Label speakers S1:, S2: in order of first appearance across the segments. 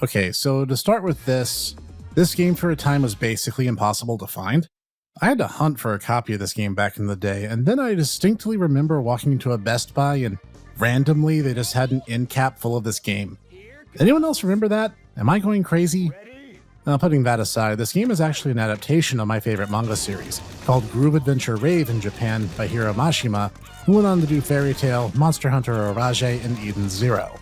S1: Okay, so to start with this game for a time was basically impossible to find. I had to hunt for a copy of this game back in the day, and then I distinctly remember walking into a Best Buy and randomly they just had an end cap full of this game. Anyone else remember that? Am I going crazy? Now, putting that aside, this game is actually an adaptation of my favorite manga series, called Groove Adventure Rave in Japan by Hiro Mashima, who went on to do Fairy Tail, Monster Hunter Orage, and Eden Zero.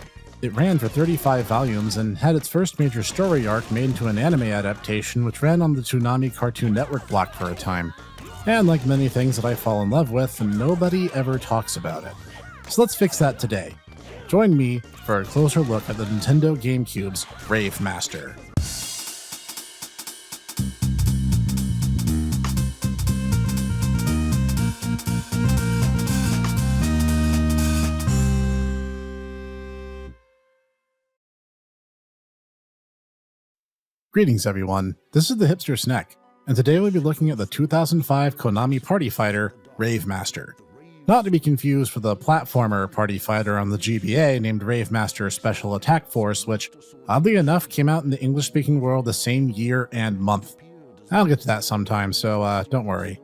S1: It ran for 35 volumes and had its first major story arc made into an anime adaptation which ran on the Toonami Cartoon Network block for a time. And like many things that I fall in love with, nobody ever talks about it. So let's fix that today. Join me for a closer look at the Nintendo Gamecube's Rave Master. Greetings everyone, this is the Hipster Snek, and today we'll be looking at the 2005 Konami party fighter, Rave Master. Not to be confused with the platformer party fighter on the GBA named Rave Master Special Attack Force, which, oddly enough, came out in the English-speaking world the same year and month. I'll get to that sometime, so don't worry.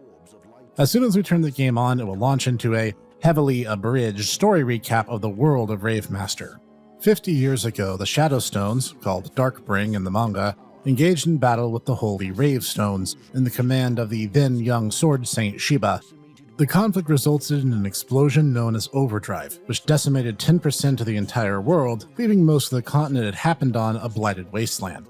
S1: As soon as we turn the game on, it will launch into a heavily abridged story recap of the world of Rave Master. 50 years ago, the Shadow Stones, called Darkbring in the manga, engaged in battle with the Holy Rave Stones in the command of the then young Sword Saint Shiba. The conflict resulted in an explosion known as Overdrive, which decimated 10% of the entire world, leaving most of the continent it happened on a blighted wasteland.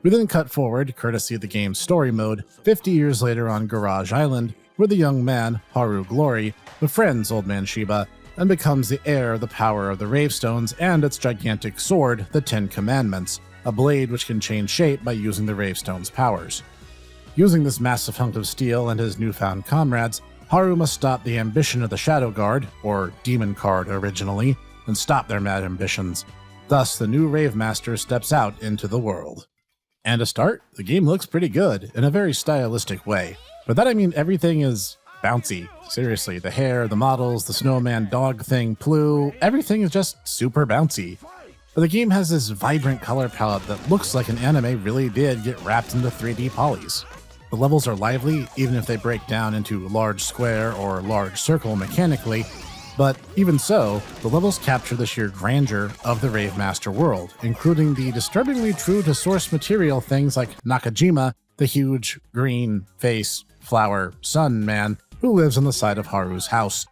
S1: We then cut forward, courtesy of the game's story mode, 50 years later on Garage Island, where the young man, Haru Glory, befriends Old Man Shiba and becomes the heir of the power of the Rave Stones and its gigantic sword, the Ten Commandments, a blade which can change shape by using the Rave Stone's powers. Using this massive hunk of steel and his newfound comrades, Haru must stop the ambition of the Shadow Guard, or Demon Card originally, and stop their mad ambitions. Thus, the new Rave Master steps out into the world. And to start, the game looks pretty good, in a very stylistic way. By that I mean everything is bouncy. Seriously, the hair, the models, the snowman dog thing, Plu, everything is just super bouncy. But the game has this vibrant color palette that looks like an anime really did get wrapped into 3D polys. The levels are lively, even if they break down into large square or large circle mechanically, but even so, the levels capture the sheer grandeur of the Rave Master world, including the disturbingly true to source material things like Nakajima, the huge, green, face, flower, sun man who lives on the side of Haru's house.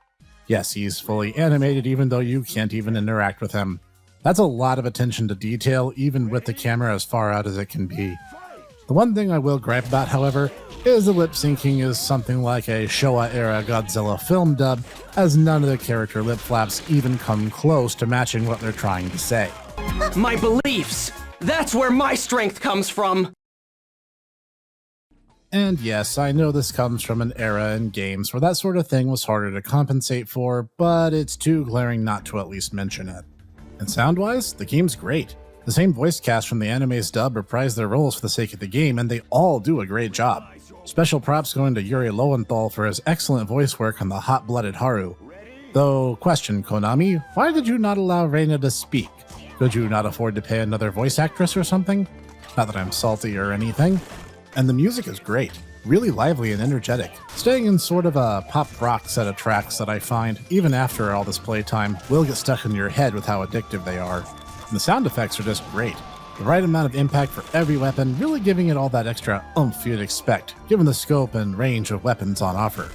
S1: Yes, he's fully animated even though you can't even interact with him. That's a lot of attention to detail, even with the camera as far out as it can be. The one thing I will gripe about, however, is the lip syncing is something like a Showa-era Godzilla film dub, as none of the character lip flaps even come close to matching what they're trying to say.
S2: My beliefs! That's where my strength comes from!
S1: And yes, I know this comes from an era in games where that sort of thing was harder to compensate for, but it's too glaring not to at least mention it. And sound-wise, the game's great. The same voice cast from the anime's dub reprise their roles for the sake of the game, and they all do a great job. Special props going to Yuri Lowenthal for his excellent voice work on the hot-blooded Haru. Though, question Konami, why did you not allow Reina to speak? Could you not afford to pay another voice actress or something? Not that I'm salty or anything. And the music is great. Really lively and energetic, staying in sort of a pop-rock set of tracks that I find, even after all this playtime, will get stuck in your head with how addictive they are. And the sound effects are just great. The right amount of impact for every weapon, really giving it all that extra oomph you'd expect, given the scope and range of weapons on offer.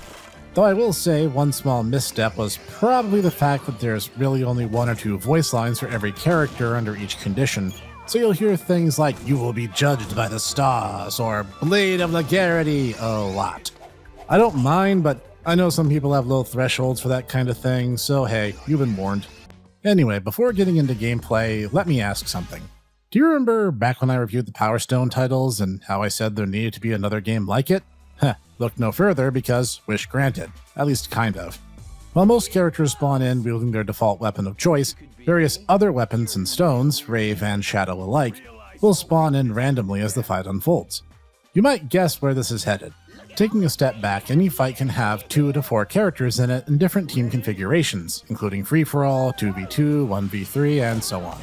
S1: Though I will say one small misstep was probably the fact that there's really only one or two voice lines for every character under each condition, so you'll hear things like, "You will be judged by the stars," or "Blade of Legarity" a lot. I don't mind, but I know some people have low thresholds for that kind of thing, so hey, you've been warned. Anyway, before getting into gameplay, let me ask something. Do you remember back when I reviewed the Power Stone titles and how I said there needed to be another game like it? Heh, look no further because wish granted. At least kind of. While most characters spawn in wielding their default weapon of choice, various other weapons and stones, Rave and Shadow alike, will spawn in randomly as the fight unfolds. You might guess where this is headed. Taking a step back, any fight can have 2 to 4 characters in it in different team configurations, including free-for-all, 2v2, 1v3, and so on.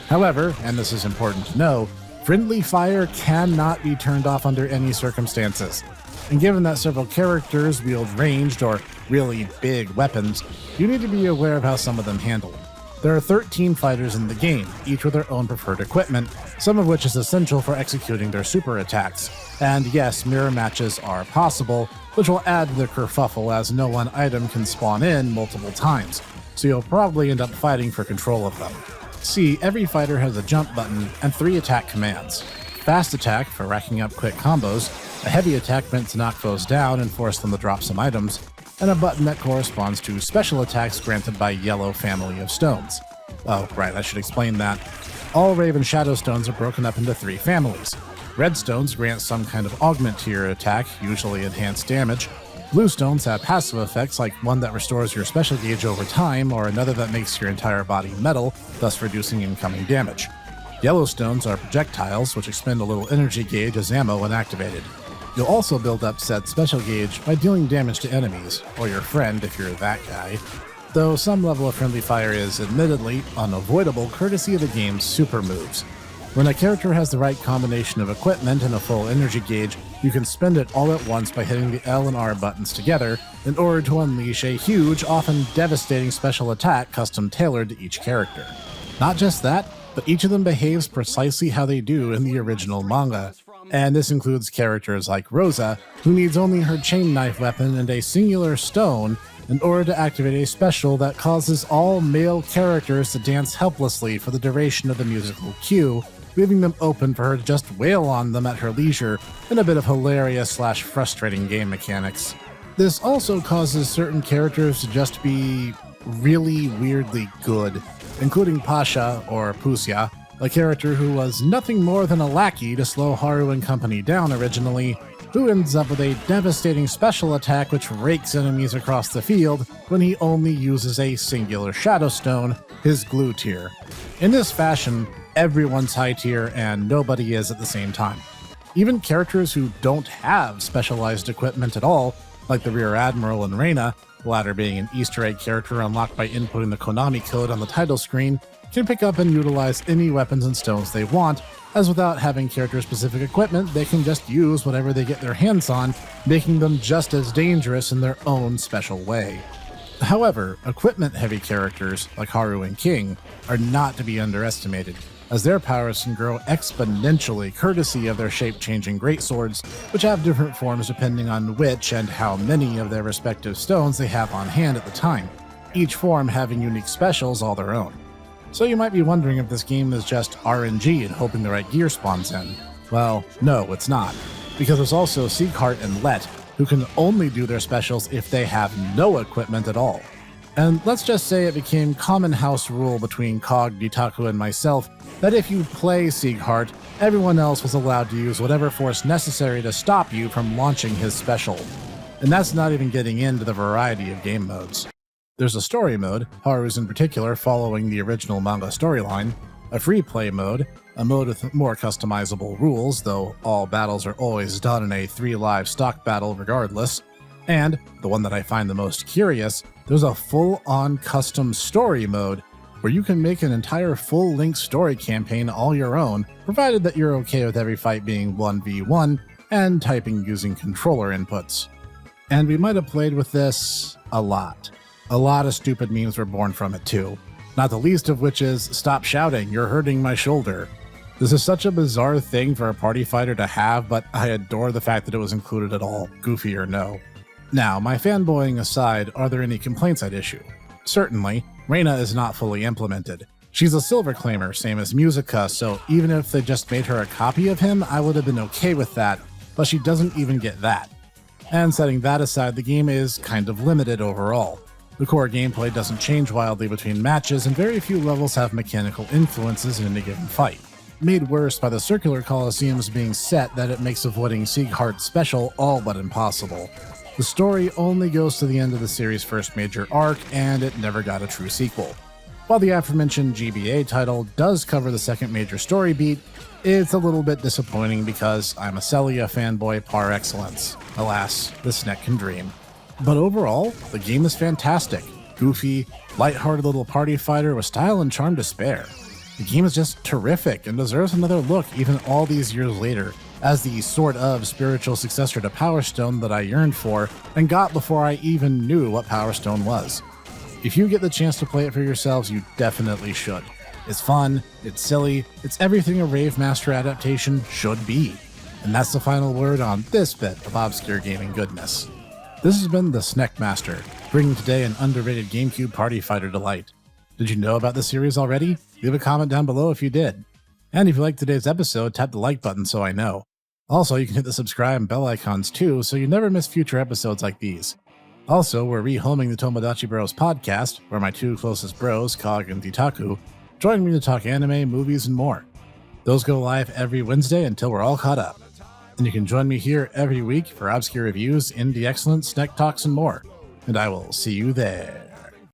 S1: However, and this is important to know, friendly fire cannot be turned off under any circumstances. And given that several characters wield ranged or really big weapons, you need to be aware of how some of them handle. There are 13 fighters in the game, each with their own preferred equipment, some of which is essential for executing their super attacks. And yes, mirror matches are possible, which will add to the kerfuffle as no one item can spawn in multiple times, so you'll probably end up fighting for control of them. See, every fighter has a jump button and 3 attack commands. Fast attack for racking up quick combos, a heavy attack meant to knock foes down and force them to drop some items, and a button that corresponds to special attacks granted by yellow family of stones. Oh, right, I should explain that. All Rave and Shadow stones are broken up into 3 families. Red stones grant some kind of augment to your attack, usually enhanced damage. Blue stones have passive effects, like one that restores your special gauge over time, or another that makes your entire body metal, thus reducing incoming damage. Yellow stones are projectiles, which expend a little energy gauge as ammo when activated. You'll also build up said special gauge by dealing damage to enemies, or your friend if you're that guy, though some level of friendly fire is admittedly unavoidable courtesy of the game's super moves. When a character has the right combination of equipment and a full energy gauge, you can spend it all at once by hitting the L and R buttons together in order to unleash a huge, often devastating special attack custom tailored to each character. Not just that, but each of them behaves precisely how they do in the original manga. And this includes characters like Rosa, who needs only her chain knife weapon and a singular stone in order to activate a special that causes all male characters to dance helplessly for the duration of the musical cue, leaving them open for her to just wail on them at her leisure in a bit of hilarious/frustrating game mechanics. This also causes certain characters to just be really weirdly good, including Pasha, or Pusya, a character who was nothing more than a lackey to slow Haru and company down originally, who ends up with a devastating special attack which rakes enemies across the field when he only uses a singular Shadow Stone, his glue tier. In this fashion, everyone's high tier and nobody is at the same time. Even characters who don't have specialized equipment at all, like the Rear Admiral and Reina, the latter being an Easter egg character unlocked by inputting the Konami code on the title screen, can pick up and utilize any weapons and stones they want, as without having character-specific equipment, they can just use whatever they get their hands on, making them just as dangerous in their own special way. However, equipment-heavy characters, like Haru and King, are not to be underestimated, as their powers can grow exponentially courtesy of their shape-changing greatswords, which have different forms depending on which and how many of their respective stones they have on hand at the time, each form having unique specials all their own. So you might be wondering if this game is just RNG and hoping the right gear spawns in. Well, no, it's not, because there's also Sieghart and Let, who can only do their specials if they have no equipment at all. And let's just say it became common house rule between Cog, Ditaku, and myself that if you play Sieghart, everyone else was allowed to use whatever force necessary to stop you from launching his special. And that's not even getting into the variety of game modes. There's a story mode, Haru's in particular following the original manga storyline, a free play mode, a mode with more customizable rules, though all battles are always done in a 3 live stock battle regardless, and, the one that I find the most curious, there's a full-on custom story mode where you can make an entire full-length story campaign all your own, provided that you're okay with every fight being 1v1 and typing using controller inputs. And we might have played with this a lot. A lot of stupid memes were born from it too, not the least of which is, "Stop shouting, you're hurting my shoulder." This is such a bizarre thing for a party fighter to have, but I adore the fact that it was included at all, goofy or no. Now, my fanboying aside, are there any complaints I'd issue? Certainly, Reina is not fully implemented. She's a silver claimer, same as Musica, so even if they just made her a copy of him, I would have been okay with that, but she doesn't even get that. And setting that aside, the game is kind of limited overall. The core gameplay doesn't change wildly between matches, and very few levels have mechanical influences in any given fight. Made worse by the circular coliseums being set that it makes avoiding Sieghart's special all but impossible. The story only goes to the end of the series' first major arc, and it never got a true sequel. While the aforementioned GBA title does cover the second major story beat, it's a little bit disappointing because I'm a Celia fanboy par excellence. Alas, the Snek can dream. But overall, the game is fantastic, goofy, lighthearted little party fighter with style and charm to spare. The game is just terrific and deserves another look even all these years later, as the sort of spiritual successor to Power Stone that I yearned for and got before I even knew what Power Stone was. If you get the chance to play it for yourselves, you definitely should. It's fun, it's silly, it's everything a Rave Master adaptation should be. And that's the final word on this bit of obscure gaming goodness. This has been the Snek Master, bringing today an underrated GameCube party fighter delight. Did you know about this series already? Leave a comment down below if you did. And if you liked today's episode, tap the like button so I know. Also, you can hit the subscribe and bell icons too, so you never miss future episodes like these. Also, we're rehoming the Tomodachi Bros podcast, where my two closest bros, Kog and Ditaku, join me to talk anime, movies, and more. Those go live every Wednesday until we're all caught up. And you can join me here every week for obscure reviews, indie excellence, snack talks, and more. And I will see you there.